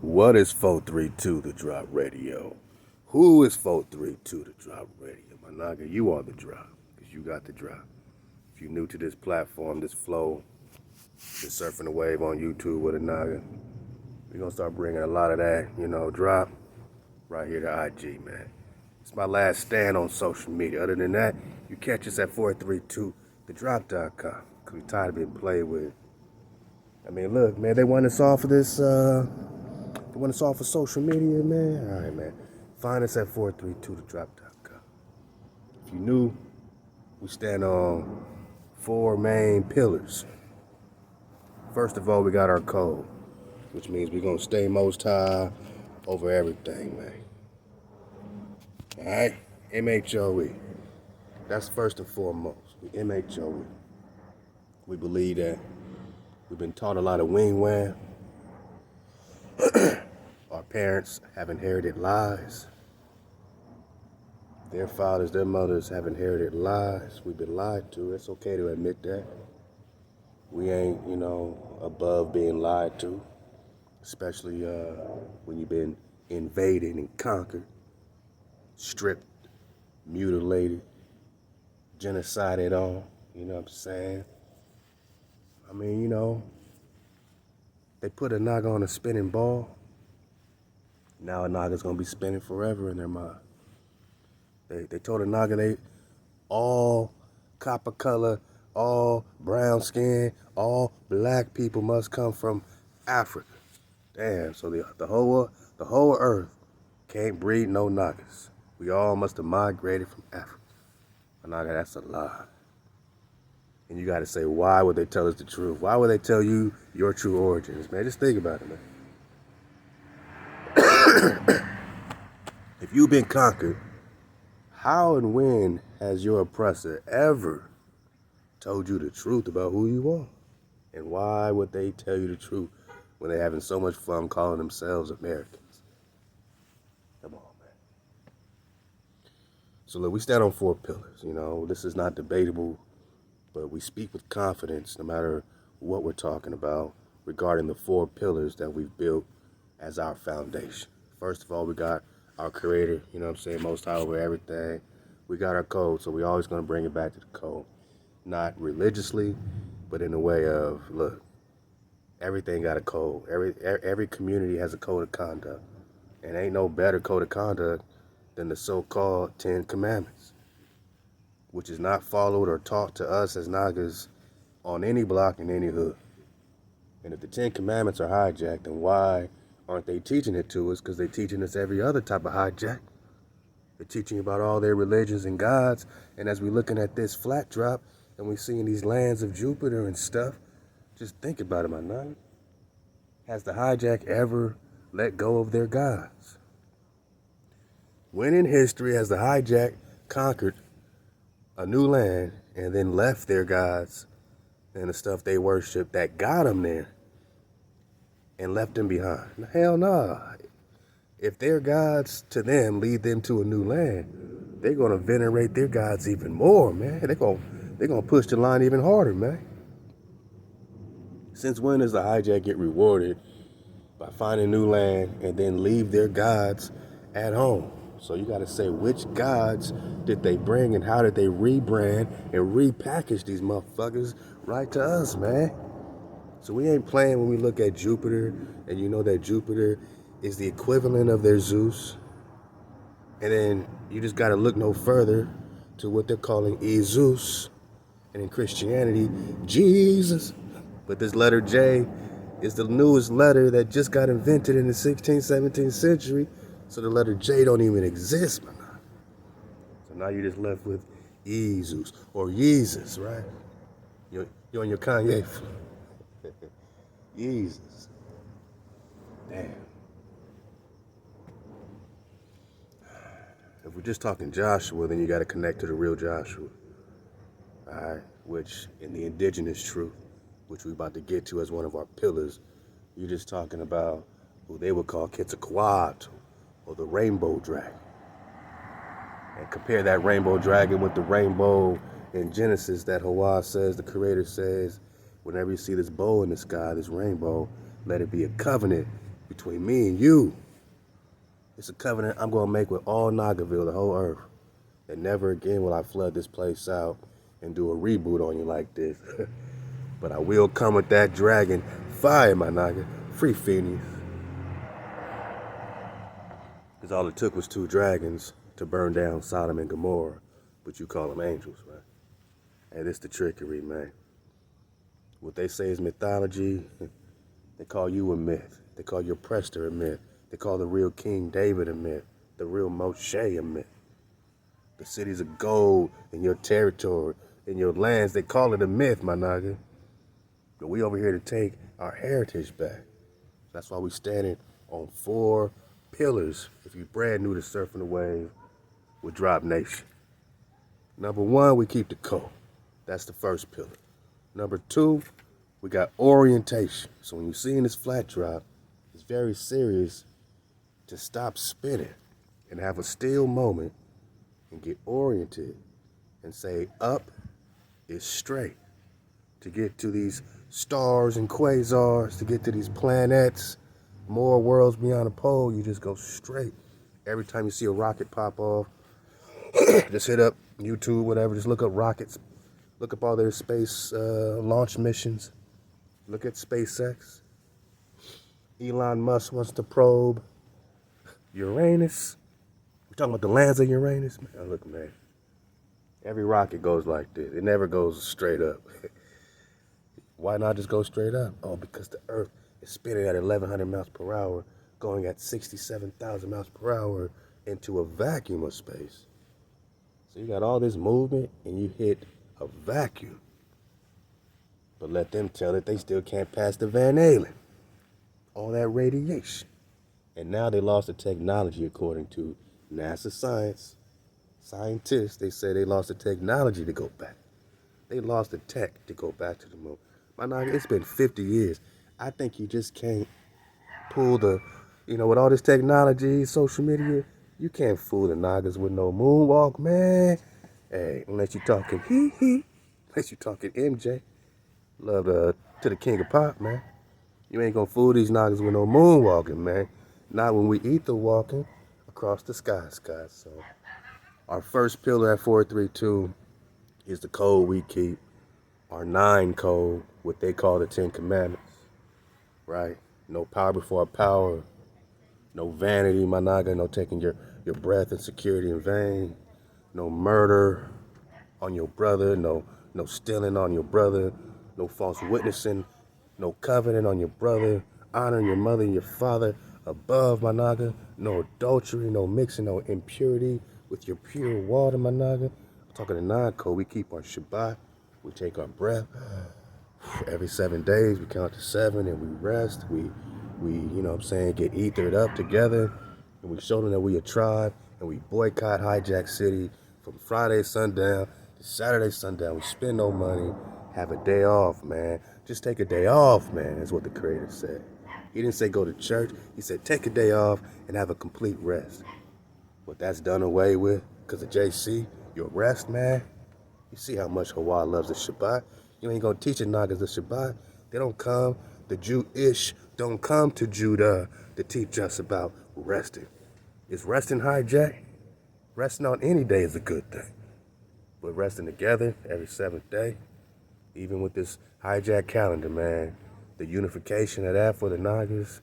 What is 432 The Drop Radio? Who is 432 The Drop Radio? My naga, you are the drop, because you got the drop. If you're new to this platform, this flow, just surfing the wave on YouTube with a naga, we're going to start bringing a lot of that, drop right here to IG, man. It's my last stand on social media. Other than that, you catch us at 432thedrop.com, because we're tired of being played with. I mean, look, man, they want us off of this, they want us off of social media, man. All right, man. Find us at 432thedrop.com. If you're new, we stand on four main pillars. First of all, we got our code, which means we're going to stay most high over everything, man. All right? MHOE. That's first and foremost. We MHOE. We believe that we've been taught a lot of wing wham. Our parents have inherited lies. Their fathers, their mothers have inherited lies. We've been lied to. It's okay to admit that. We ain't, above being lied to, especially when you've been invaded and conquered, stripped, mutilated, genocided on. You know what I'm saying? I mean, they put a naga on a spinning ball. Now a naga's gonna be spinning forever in their mind. They told a naga they all copper color, all brown skin, all black people must come from Africa. Damn, so the whole earth can't breed no nagas. We all must have migrated from Africa. A naga, that's a lie. And you gotta say, why would they tell us the truth? Why would they tell you your true origins, man? Just think about it, man. If you've been conquered, how and when has your oppressor ever told you the truth about who you are? And why would they tell you the truth when they're having so much fun calling themselves Americans? Come on, man. So look, we stand on four pillars. This is not debatable, but we speak with confidence no matter what we're talking about regarding the four pillars that we've built as our foundation. First of all, we got our creator, most high over everything. We got our code, so we always going to bring it back to the code. Not religiously, but in the way of, look, everything got a code. Every community has a code of conduct. And ain't no better code of conduct than the so-called 10 Commandments, which is not followed or taught to us as Nagas on any block in any hood. And if the 10 Commandments are hijacked, then why aren't they teaching it to us? Because they're teaching us every other type of hijack. They're teaching about all their religions and gods. And as we're looking at this flat drop and we're seeing these lands of Jupiter and stuff, just think about it, my nigga. Has the hijack ever let go of their gods? When in history has the hijack conquered a new land and then left their gods and the stuff they worship that got them there and left them behind? Hell nah. If their gods to them lead them to a new land, they're gonna venerate their gods even more, man. They're gonna push the line even harder, man. Since when does the hijack get rewarded by finding new land and then leave their gods at home? So you gotta say, which gods did they bring and how did they rebrand and repackage these motherfuckers right to us, man? So we ain't playing when we look at Jupiter, and you know that Jupiter is the equivalent of their Zeus. And then you just gotta look no further to what they're calling Jesus, and in Christianity, Jesus. But this letter J is the newest letter that just got invented in the 16th, 17th century. So the letter J don't even exist, man. So now you're just left with Jesus or Jesus, right? You're on your Kanye. Jesus. Damn. If we're just talking Joshua, then you got to connect to the real Joshua. All right? Which in the indigenous truth, which we're about to get to as one of our pillars, you're just talking about who they would call Quetzalcoatl, or the rainbow dragon. And compare that rainbow dragon with the rainbow in Genesis that HaWah says, the creator says, whenever you see this bow in the sky, this rainbow, let it be a covenant between me and you. It's a covenant I'm going to make with all Nagaville, the whole earth. And never again will I flood this place out and do a reboot on you like this. But I will come with that dragon fire, my Naga. Free Phineas. Because all it took was 2 dragons to burn down Sodom and Gomorrah. But you call them angels, right? Hey, this the trickery, man. What they say is mythology. They call you a myth. They call your Prester a myth. They call the real King David a myth. The real Moshe a myth. The cities of gold in your territory, in your lands, they call it a myth, my Naga. But we over here to take our heritage back. That's why we standing on 4 pillars. If you're brand new to surfing the wave with Drop Nation. Number 1, we keep the code. That's the first pillar. Number 2, we got orientation. So when you're seeing this flat drop, it's very serious to stop spinning and have a still moment and get oriented and say up is straight. To get to these stars and quasars, to get to these planets, more worlds beyond the pole, you just go straight. Every time you see a rocket pop off, just hit up YouTube, whatever, just look up rockets, look up all their space launch missions, look at SpaceX. Elon Musk wants to probe Uranus. We're talking about the lands of Uranus. Man, look, man, every rocket goes like this. It never goes straight up. Why not just go straight up? Oh, because the Earth is spinning at 1,100 miles per hour, going at 67,000 miles per hour into a vacuum of space. So you got all this movement and you hit a vacuum. But let them tell it they still can't pass the Van Allen. All that radiation. And now they lost the technology according to NASA scientists. They say they lost the technology to go back. They lost the tech to go back to the moon. My Naga, it's been 50 years. I think you just can't pull the, with all this technology, social media, you can't fool the Nagas with no moonwalk, man. Hey, unless you're talking unless you're talking MJ. Love to the king of pop, man. You ain't gonna fool these Nagas with no moonwalking, man. Not when we ether walking across the sky. So our first pillar at 432 is the code we keep. Our 9 code, what they call the 10 commandments, right? No power before power, no vanity, my Naga, no taking your breath and security in vain, no murder on your brother, no stealing on your brother, no false witnessing, no covenant on your brother, honoring your mother and your father above, my Naga, no adultery, no mixing, no impurity with your pure water, my Naga. I'm talking the 9 code, we keep our Shabbat. We take our breath. Every 7 days, we count to 7 and we rest. We get ethered up together. And we show them that we a tribe. And we boycott Hijack City from Friday sundown to Saturday sundown. We spend no money. Have a day off, man. Just take a day off, man. That's what the Creator said. He didn't say go to church. He said take a day off and have a complete rest. But that's done away with because of JC. Your rest, man. You see how much HaWah loves the Shabbat. You ain't gonna teach the Nagas the Shabbat. They don't come, the Jewish don't come to Judah to teach us about resting. Is resting hijack? Resting on any day is a good thing. But resting together every 7th day, even with this hijack calendar, man, the unification of that for the Nagas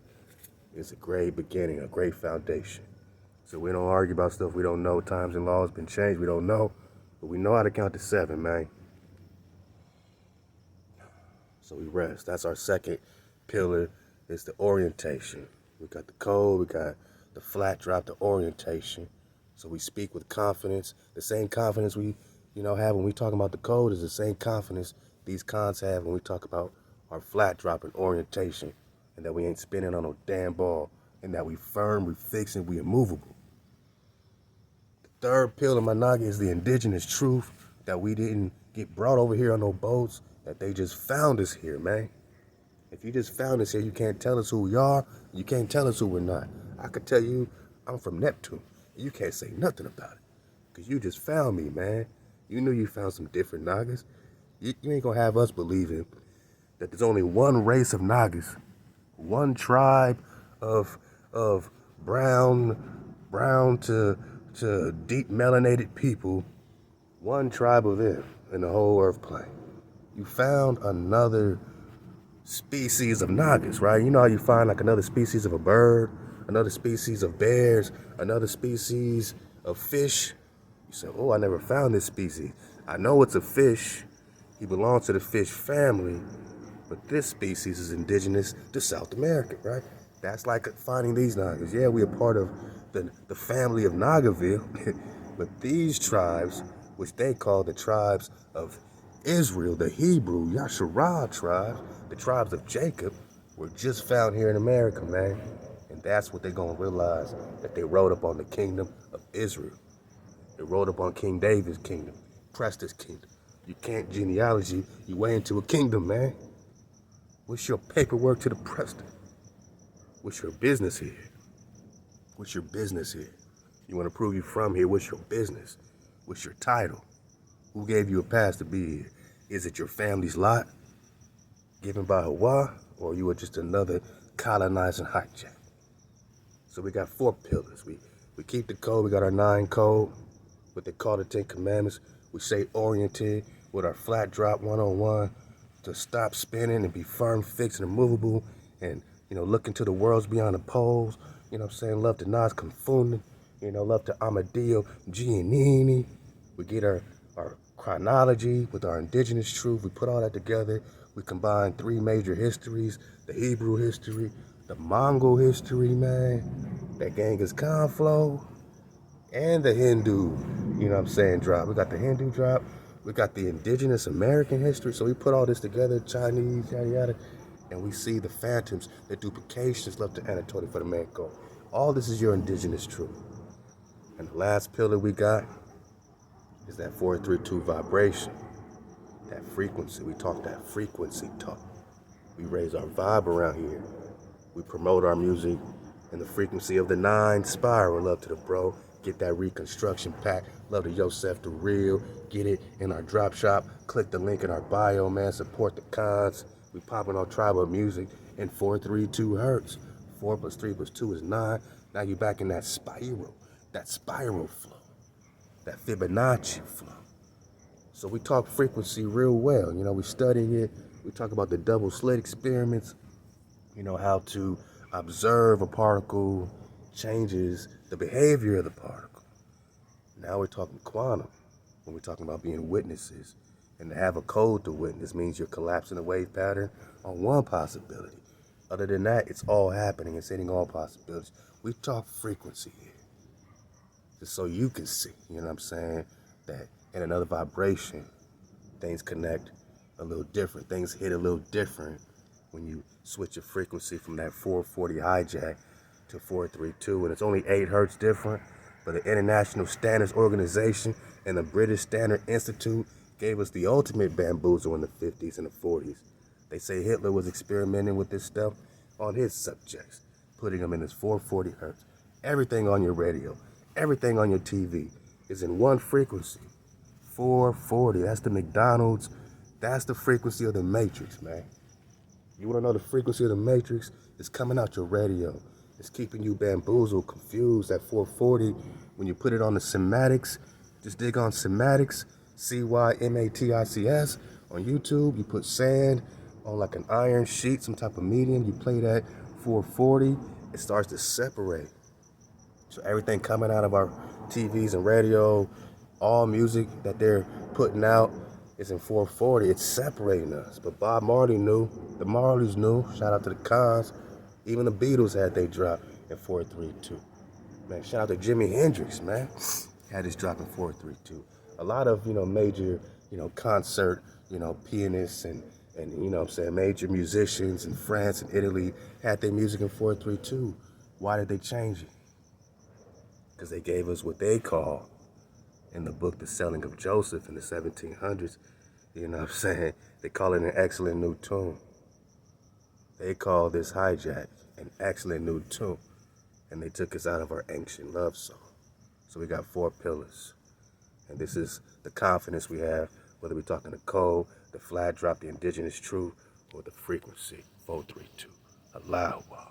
is a great beginning, a great foundation. So we don't argue about stuff we don't know. Times and laws been changed, we don't know. But we know how to count to 7, man. So we rest. That's our second pillar. It's the orientation. We got the code. We got the flat drop, the orientation. So we speak with confidence. The same confidence we, have when we talk about the code is the same confidence these cons have when we talk about our flat drop and orientation. And that we ain't spinning on no damn ball. And that we firm, we fix, and we immovable. Third pillar, my Naga, is the indigenous truth that we didn't get brought over here on no boats, that they just found us here, man. If you just found us here, you can't tell us who we are, you can't tell us who we're not. I could tell you I'm from Neptune, and you can't say nothing about it, because you just found me, man. You knew you found some different Nagas. You ain't gonna have us believing that there's only one race of Nagas, one tribe of brown to deep melanated people, one tribe of them in the whole earth plane. You found another species of Nagas, right? You know how you find like another species of a bird, another species of bears, another species of fish. You say, oh, I never found this species. I know it's a fish. He belongs to the fish family, but this species is indigenous to South America, right? That's like finding these Nagas. Yeah, we are part of the family of Nagaville, but these tribes, which they call the tribes of Israel, the Hebrew, Yasharah tribe, the tribes of Jacob, were just found here in America, man. And that's what they're going to realize, that they rode up on the kingdom of Israel. They rode up on King David's kingdom, Preston's kingdom. You can't genealogy your way into a kingdom, man. What's your paperwork to the president? What's your business here? What's your business here? You want to prove you're from here? What's your business? What's your title? Who gave you a pass to be here? Is it your family's lot given by HaWah, or you are just another colonizing hijack? So we got 4 pillars. We keep the code. We got our 9 code, what they call the 10 commandments. We stay oriented with our flat drop 101 to stop spinning and be firm, fixed, and immovable, and look into the worlds beyond the poles. You know what I'm saying? Love to Nas Confunden. Love to Amadeo Giannini. We get our chronology with our indigenous truth. We put all that together. We combine 3 major histories: the Hebrew history, the Mongol history, man, that Genghis Khan flow, and the Hindu, drop. We got the Hindu drop. We got the indigenous American history. So we put all this together, Chinese, yada, yada, and we see the phantoms, the duplications left to Anatoly for the man code. All this is your indigenous truth. And the last pillar we got is that 432 vibration, that frequency. We talk that frequency talk. We raise our vibe around here. We promote our music in the frequency of the 9 spiral. Love to the bro. Get that reconstruction pack. Love to Yosef the Real. Get it in our drop shop. Click the link in our bio, man. Support the cons. We popping on tribal music in 432 hertz. 4 plus 3 plus 2 is 9. Now you back in that spiral flow, that Fibonacci flow. So we talk frequency real well. We study it. We talk about the double slit experiments. How to observe a particle changes the behavior of the particle. Now we're talking quantum, when we're talking about being witnesses. And to have a code to witness means you're collapsing the wave pattern on one possibility. Other than that, it's all happening. It's hitting all possibilities. We talk frequency here, just so you can see, that in another vibration, things connect a little different. Things hit a little different when you switch your frequency from that 440 hijack to 432. And it's only 8 hertz different, but the International Standards Organization and the British Standard Institute gave us the ultimate bamboozle in the 50s and the 40s. They say Hitler was experimenting with this stuff on his subjects, putting them in this 440 hertz. Everything on your radio, everything on your TV is in one frequency, 440. That's the McDonald's. That's the frequency of the matrix, man. You want to know the frequency of the matrix? It's coming out your radio. It's keeping you bamboozled, confused at 440. When you put it on the cymatics, just dig on cymatics, CYMATICS on YouTube. You put sand on like an iron sheet, some type of medium. You play that 440, it starts to separate. So everything coming out of our TVs and radio, all music that they're putting out is in 440. It's separating us. But Bob Marley knew. The Marleys knew. Shout out to the Cons. Even the Beatles had they drop in 432. Man, shout out to Jimi Hendrix, man. Had his drop in 432. A lot of, major, concert, pianists and major musicians in France and Italy had their music in 432. Why did they change it? Because they gave us what they call in the book, The Selling of Joseph in the 1700s, they call it an excellent new tune. They call this hijack an excellent new tune. And they took us out of our ancient love song. So we got 4 pillars. And this is the confidence we have, whether we're talking the code, the flat drop, the indigenous truth, or the frequency, 432. Halal HaWah.